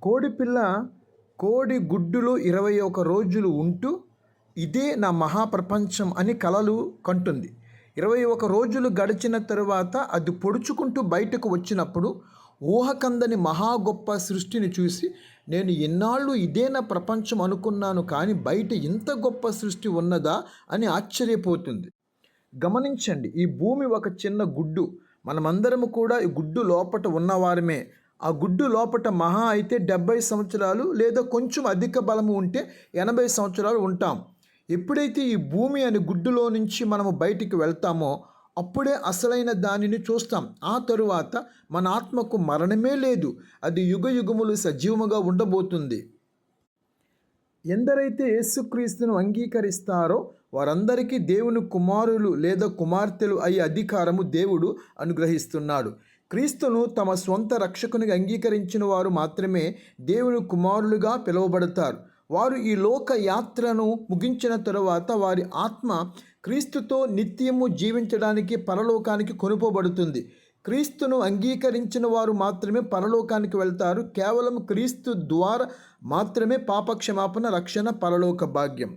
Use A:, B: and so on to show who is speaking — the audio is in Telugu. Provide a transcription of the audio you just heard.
A: కోడిపిల్ల కోడి గుడ్డులో 21 రోజులు ఉంటూ ఇదే నా మహాప్రపంచం అని కలలు కంటుంది. 21 రోజులు గడిచిన తరువాత అది పొడుచుకుంటూ బయటకు వచ్చినప్పుడు ఊహకందని మహా గొప్ప సృష్టిని చూసి నేను ఎన్నాళ్ళు ఇదే నా ప్రపంచం అనుకున్నాను, కానీ బయట ఇంత గొప్ప సృష్టి ఉన్నదా అని ఆశ్చర్యపోతుంది. గమనించండి, ఈ భూమి ఒక చిన్న గుడ్డు. మనమందరము కూడా ఈ గుడ్డు లోపట ఉన్నవారమే. ఆ గుడ్డు లోపట మహా అయితే 70 సంవత్సరాలు లేదా కొంచెం అధిక బలము ఉంటే 80 సంవత్సరాలు ఉంటాం. ఎప్పుడైతే ఈ భూమి అనే గుడ్డులో నుంచి మనము బయటికి వెళ్తామో అప్పుడే అసలైన దానిని చూస్తాం. ఆ తరువాత మన ఆత్మకు మరణమే లేదు, అది యుగయుగములు సజీవముగా ఉండబోతుంది. ఎందరైతే యేసుక్రీస్తును అంగీకరిస్తారో వారందరికీ దేవుని కుమారులు లేదా కుమార్తెలు అయ్యే అధికారము దేవుడు అనుగ్రహిస్తున్నాడు. క్రీస్తును తమ స్వంత రక్షకునిగా అంగీకరించిన వారు మాత్రమే దేవుని కుమారులుగా పిలువబడతారు. వారు ఈ లోక యాత్రను ముగించిన తరువాత వారి ఆత్మ క్రీస్తుతో నిత్యము జీవించడానికి పరలోకానికి కొనుపోబడుతుంది. క్రీస్తును అంగీకరించిన వారు మాత్రమే పరలోకానికి వెళ్తారు. కేవలం క్రీస్తు ద్వారా మాత్రమే పాపక్షమాపణ, రక్షణ, పరలోక భాగ్యం.